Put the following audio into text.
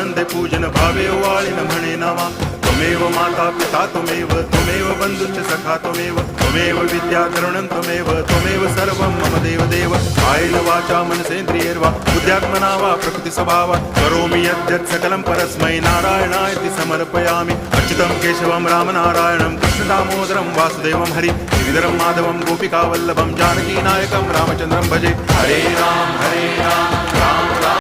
आनंदे पूजन भावे वाळिन म्हणे नामा त्वमेव माता पिता त्वमेव बंधुश्च सखा त्वमेव विद्या तरुणं त्वमेव सर्वं मम देव कायेन वाचा मनसेन्द्रियैर्वा बुद्ध्यात्मना वा प्रकृति स्वभावात् करोमि यद्यत् सकलं परस्मै नारायणायति समर्पयामि अच्युतं केशवं रामनारायणं कृष्णदामोदरं वासुदेवं हरि गिरिधरं माधवं गोपिकावल्लभं जानकीनायकं रामचन्द्रं भजे हरे राम राम राम